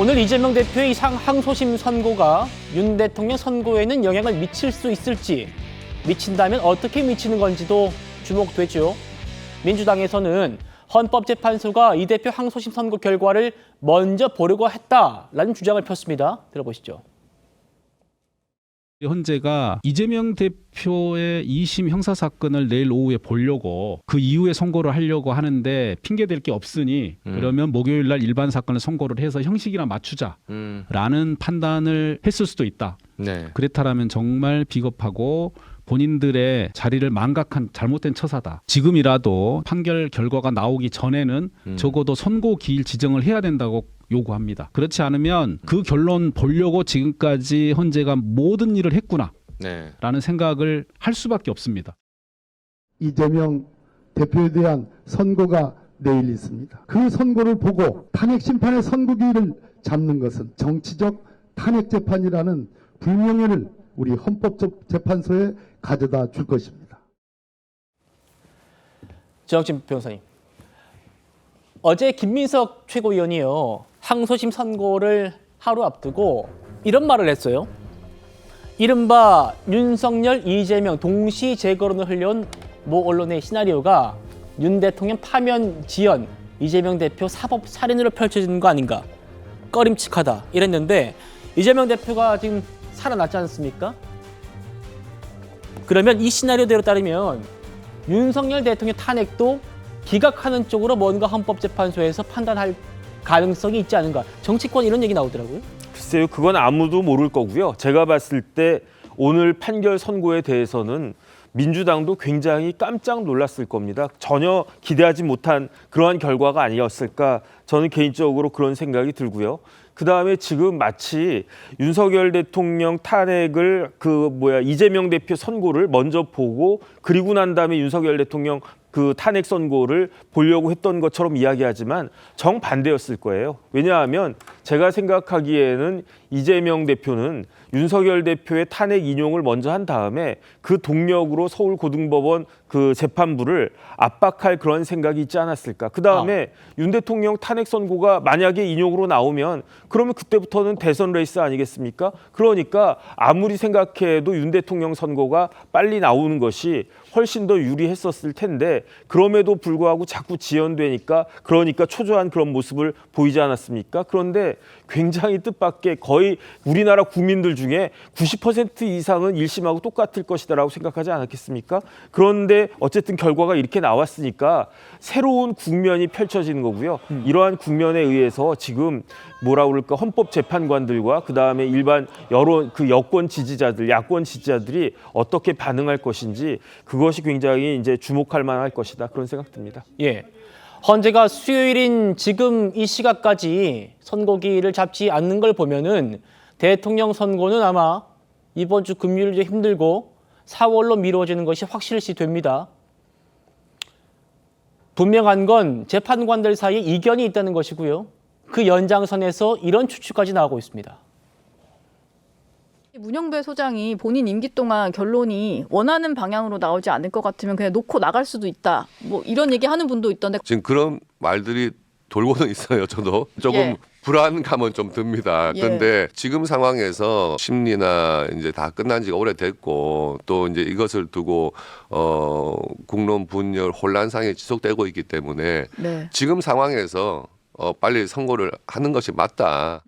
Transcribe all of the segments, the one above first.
오늘 이재명 대표의 항소심 선고가 윤 대통령 선고에는 영향을 미칠 수 있을지, 미친다면 어떻게 미치는 건지도 주목되죠. 민주당에서는 헌법재판소가 이 대표 항소심 선고 결과를 먼저 보려고 했다라는 주장을 폈습니다. 들어보시죠. 헌재가 이재명 대표의 2심 형사사건을 내일 오후에 보려고 그 이후에 선고를 하려고 하는데 핑계댈 게 없으니 그러면 목요일 날 일반 사건을 선고를 해서 형식이나 맞추자라는 판단을 했을 수도 있다. 네. 그랬다라면 정말 비겁하고 본인들의 자리를 망각한 잘못된 처사다. 지금이라도 판결 결과가 나오기 전에는 적어도 선고 기일 지정을 해야 된다고 요구합니다. 그렇지 않으면 그 결론 보려고 지금까지 헌재가 모든 일을 했구나 네. 라는 생각을 할 수밖에 없습니다. 이재명 대표에 대한 선고가 내일 있습니다. 그 선고를 보고 탄핵 심판의 선고기일을 잡는 것은 정치적 탄핵 재판이라는 불명예를 우리 헌법재판소에 가져다 줄 것입니다. 정진 변호사님. 어제 김민석 최고위원이요. 항소심 선고를 하루 앞두고 이런 말을 했어요. 이른바 윤석열, 이재명 동시 재거론을 흘려온 모 언론의 시나리오가 윤 대통령 파면 지연, 이재명 대표 사법 살인으로 펼쳐지는 거 아닌가. 꺼림칙하다 이랬는데 이재명 대표가 지금 살아났지 않습니까? 그러면 이 시나리오대로 따르면 윤석열 대통령 탄핵도 기각하는 쪽으로 뭔가 헌법재판소에서 판단할 가능성이 있지 않은가. 정치권 이런 얘기 나오더라고요. 글쎄요, 그건 아무도 모를 거고요. 제가 봤을 때 오늘 판결 선고에 대해서는 민주당도 굉장히 깜짝 놀랐을 겁니다. 전혀 기대하지 못한 그러한 결과가 아니었을까, 저는 개인적으로 그런 생각이 들고요. 그다음에 지금 마치 윤석열 대통령 탄핵을 이재명 대표 선고를 먼저 보고 그리고 난 다음에 윤석열 대통령 그 탄핵 선고를 보려고 했던 것처럼 이야기하지만 정반대였을 거예요. 왜냐하면 제가 생각하기에는 이재명 대표는 윤석열 대표의 탄핵 인용을 먼저 한 다음에 그 동력으로 서울고등법원 그 재판부를 압박할 그런 생각이 있지 않았을까. 그다음에 윤 대통령 탄핵 선고가 만약에 인용으로 나오면 그러면 그때부터는 대선 레이스 아니겠습니까? 그러니까 아무리 생각해도 윤 대통령 선고가 빨리 나오는 것이 훨씬 더 유리했었을 텐데 그럼에도 불구하고 자꾸 지연되니까 그러니까 초조한 그런 모습을 보이지 않았습니까? 그런데 굉장히 뜻밖의 거의 우리나라 국민들 중에 90% 이상은 1심하고 똑같을 것이다라고 생각하지 않았겠습니까? 그런데 어쨌든 결과가 이렇게 나왔으니까 새로운 국면이 펼쳐지는 거고요. 이러한 국면에 의해서 지금 뭐라 그럴까 헌법재판관들과 그다음에 일반 여론 여권 지지자들, 야권 지지자들이 어떻게 반응할 것인지 그것이 굉장히 이제 주목할 만할 것이다. 그런 생각 듭니다. 예. 헌재가 수요일인 지금 이 시각까지 선고기일을 잡지 않는 걸 보면은 대통령 선고는 아마 이번 주 금요일도 힘들고 4월로 미뤄지는 것이 확실시 됩니다. 분명한 건 재판관들 사이에 이견이 있다는 것이고요. 그 연장선에서 이런 추측까지 나오고 있습니다. 문영배 소장이 본인 임기 동안 결론이 원하는 방향으로 나오지 않을 것 같으면 그냥 놓고 나갈 수도 있다. 뭐 이런 얘기하는 분도 있던데. 지금 그런 말들이 돌고는 있어요. 저도 조금 불안감은 좀 듭니다. 그런데 지금 상황에서 심리나 이제 다 끝난 지가 오래됐고 또 이제 이것을 두고 국론 분열 혼란상이 지속되고 있기 때문에 지금 상황에서 빨리 선고를 하는 것이 맞다.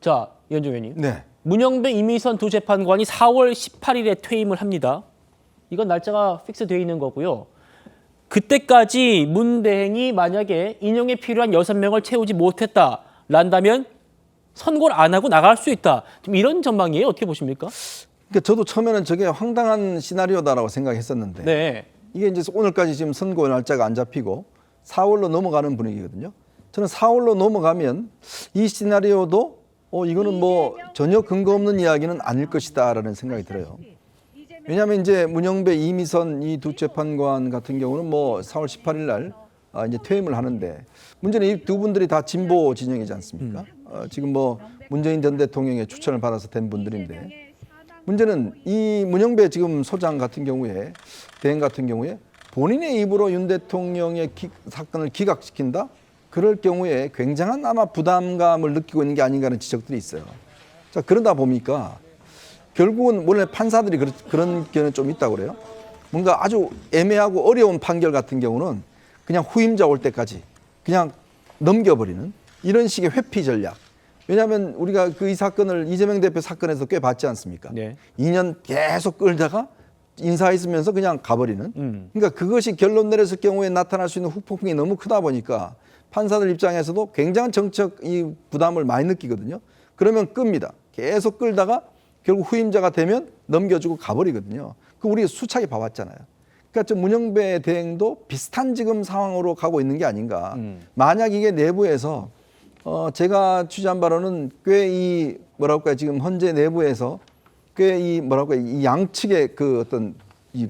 자, 이현종 의원님. 네. 문영배, 이미선 두 재판관이 4월 18일에 퇴임을 합니다. 이건 날짜가 픽스되어 있는 거고요. 그때까지 문 대행이 만약에 인용에 필요한 6명을 채우지 못했다란다면 선고를 안 하고 나갈 수 있다. 좀 이런 전망이에요. 어떻게 보십니까? 그러니까 저도 처음에는 저게 황당한 시나리오다라고 생각했었는데 네. 이게 이제 오늘까지 지금 선고 날짜가 안 잡히고 4월로 넘어가는 분위기거든요. 저는 4월로 넘어가면 이 시나리오도 이거는 뭐 전혀 근거 없는 이야기는 아닐 것이다라는 생각이 들어요. 왜냐하면 이제 문영배, 이미선 이 두 재판관 같은 경우는 뭐 4월 18일 날 이제 퇴임을 하는데 문제는 이 두 분들이 다 진보 진영이지 않습니까? 지금 뭐 문재인 전 대통령의 추천을 받아서 된 분들인데 문제는 이 문영배 지금 소장 같은 경우에 대행 같은 경우에 본인의 입으로 윤 대통령의 사건을 기각시킨다? 그럴 경우에 굉장한 아마 부담감을 느끼고 있는 게 아닌가 하는 지적들이 있어요. 자, 그러다 보니까 결국은 원래 판사들이 그런 견해는 좀 있다고 그래요. 뭔가 아주 애매하고 어려운 판결 같은 경우는 그냥 후임자 올 때까지 그냥 넘겨버리는 이런 식의 회피 전략. 왜냐하면 우리가 그 이 사건을 이재명 대표 사건에서 꽤 봤지 않습니까? 네. 2년 계속 끌다가 인사했으면서 그냥 가버리는. 그러니까 그것이 결론 내렸을 경우에 나타날 수 있는 후폭풍이 너무 크다 보니까 판사들 입장에서도 굉장한 정책 이 부담을 많이 느끼거든요. 그러면 끕니다. 계속 끌다가 결국 후임자가 되면 넘겨주고 가버리거든요. 그 우리 수차게 봐왔잖아요. 그러니까 저 문영배 대행도 비슷한 지금 상황으로 가고 있는 게 아닌가. 만약 이게 내부에서 제가 취재한 바로는 꽤 이 뭐랄까요 지금 현재 내부에서 꽤 이 뭐랄까요 이 양측의 그 어떤 이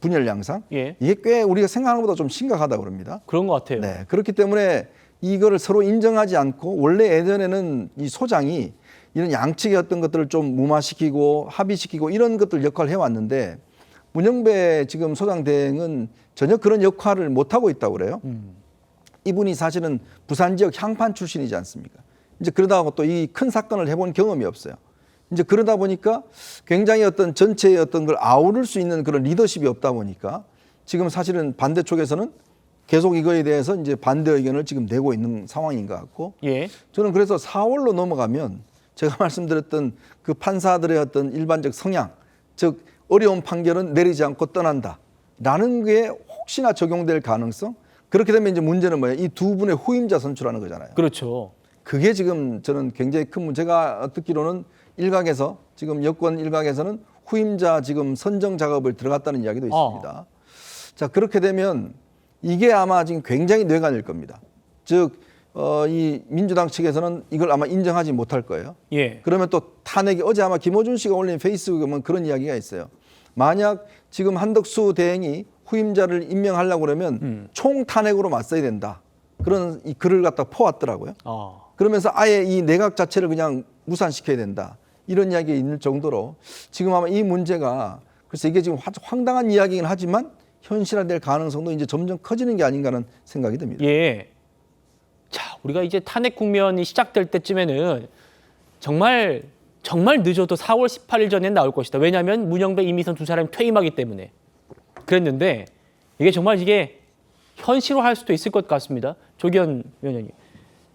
분열 양상 예. 이게 꽤 우리가 생각하는 것보다 좀 심각하다고 그럽니다. 그런 것 같아요. 네, 그렇기 때문에 이거를 서로 인정하지 않고 원래 예전에는 이 소장이 이런 양측의 어떤 것들을 좀 무마시키고 합의시키고 이런 것들 역할을 해왔는데 문영배 지금 소장 대행은 전혀 그런 역할을 못하고 있다고 그래요. 이분이 사실은 부산 지역 향판 출신이지 않습니까? 이제 그러다가 또 이 큰 사건을 해본 경험이 없어요. 이제 그러다 보니까 굉장히 어떤 전체의 어떤 걸 아우를 수 있는 그런 리더십이 없다 보니까 지금 사실은 반대쪽에서는 계속 이거에 대해서 이제 반대 의견을 지금 내고 있는 상황인 것 같고 예. 저는 그래서 4월로 넘어가면 제가 말씀드렸던 그 판사들의 어떤 일반적 성향, 즉 어려운 판결은 내리지 않고 떠난다라는 게 혹시나 적용될 가능성. 그렇게 되면 이제 문제는 뭐예요? 이 두 분의 후임자 선출하는 거잖아요. 그렇죠. 그게 지금 저는 굉장히 큰 문제가 듣기로는 일각에서 지금 여권 일각에서는 후임자 지금 선정 작업을 들어갔다는 이야기도 있습니다. 자, 그렇게 되면 이게 아마 지금 굉장히 뇌관일 겁니다. 즉, 이 민주당 측에서는 이걸 아마 인정하지 못할 거예요. 예. 그러면 또 탄핵이 어제 아마 김어준 씨가 올린 페이스북에 보면 그런 이야기가 있어요. 만약 지금 한덕수 대행이 후임자를 임명하려고 그러면 총 탄핵으로 맞서야 된다. 그런 이 글을 갖다 퍼왔더라고요. 그러면서 아예 이 내각 자체를 그냥 무산시켜야 된다. 이런 이야기가 있는 정도로 지금 아마 이 문제가 그래서 이게 지금 황당한 이야기긴 하지만 현실화될 가능성도 이제 점점 커지는 게 아닌가 하는 생각이 듭니다. 예. 자, 우리가 이제 탄핵 국면이 시작될 때쯤에는 정말 늦어도 4월 18일 전에 나올 것이다. 왜냐하면 문영배, 이미선 두 사람이 퇴임하기 때문에 그랬는데 이게 현실화할 수도 있을 것 같습니다. 조기현 위원장님.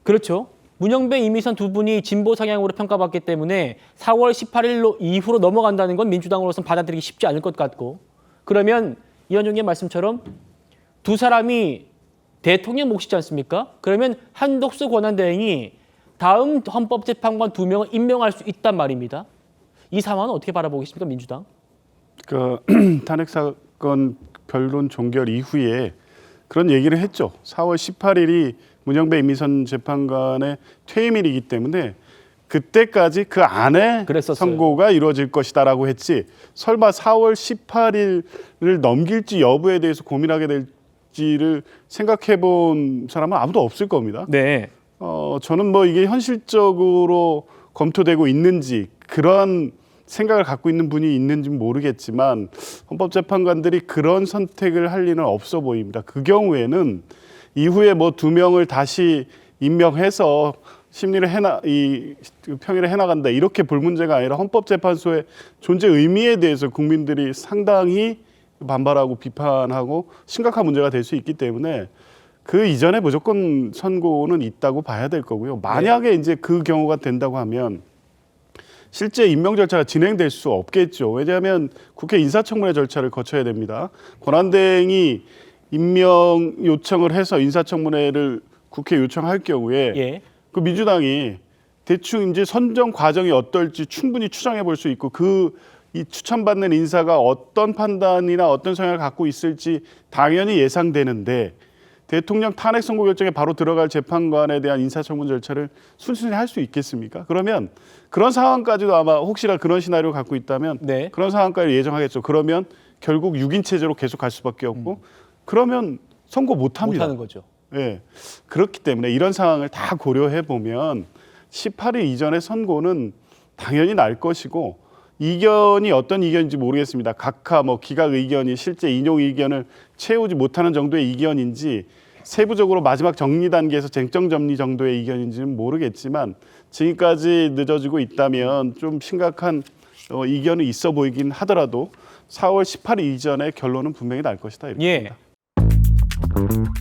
그렇죠. 문영배, 이미선 두 분이 진보 성향으로 평가받기 때문에 4월 18일 이후로 넘어간다는 건 민주당으로서는 받아들이기 쉽지 않을 것 같고 그러면 이현종의 말씀처럼 두 사람이 대통령 몫이지 않습니까? 그러면 한덕수 권한대행이 다음 헌법재판관 2명을 임명할 수 있단 말입니다. 이 상황은 어떻게 바라보겠습니까, 민주당? 그 탄핵 사건 변론 종결 이후에 그런 얘기를 했죠. 4월 18일이 문영배, 이미선 재판관의 퇴임일이기 때문에 그때까지 그 안에 그랬었어요. 선고가 이루어질 것이다라고 했지 설마 4월 18일을 넘길지 여부에 대해서 고민하게 될지를 생각해 본 사람은 아무도 없을 겁니다. 네. 저는 뭐 이게 현실적으로 검토되고 있는지 그런 생각을 갖고 있는 분이 있는지는 모르겠지만 헌법재판관들이 그런 선택을 할 리는 없어 보입니다. 그 경우에는 이후에 뭐 2명을 다시 임명해서 심리를 평의를 해나간다 이렇게 볼 문제가 아니라 헌법재판소의 존재 의미에 대해서 국민들이 상당히 반발하고 비판하고 심각한 문제가 될 수 있기 때문에 그 이전에 무조건 선고는 있다고 봐야 될 거고요. 만약에 이제 그 경우가 된다고 하면 실제 임명 절차가 진행될 수 없겠죠. 왜냐하면 국회 인사청문회 절차를 거쳐야 됩니다. 권한대행이 임명 요청을 해서 인사청문회를 국회에 요청할 경우에 예. 그 민주당이 대충 이제 선정 과정이 어떨지 충분히 추정해 볼 수 있고 이 추천받는 인사가 어떤 판단이나 어떤 성향을 갖고 있을지 당연히 예상되는데 대통령 탄핵 선고 결정에 바로 들어갈 재판관에 대한 인사청문 절차를 순순히 할 수 있겠습니까? 그러면 그런 상황까지도 아마 혹시나 그런 시나리오 갖고 있다면 네. 그런 상황까지 예정하겠죠. 그러면 결국 6인 체제로 계속 갈 수밖에 없고 그러면 선고 못합니다. 못하는 거죠. 네. 그렇기 때문에 이런 상황을 다 고려해 보면 18일 이전의 선고는 당연히 날 것이고 이견이 어떤 이견인지 모르겠습니다. 각하 기각 의견이 실제 인용 의견을 채우지 못하는 정도의 이견인지 세부적으로 마지막 정리 단계에서 쟁점 정리 정도의 이견인지는 모르겠지만 지금까지 늦어지고 있다면 좀 심각한 이견이 있어 보이긴 하더라도 4월 18일 이전에 결론은 분명히 날 것이다 이렇게 예. 봅니다.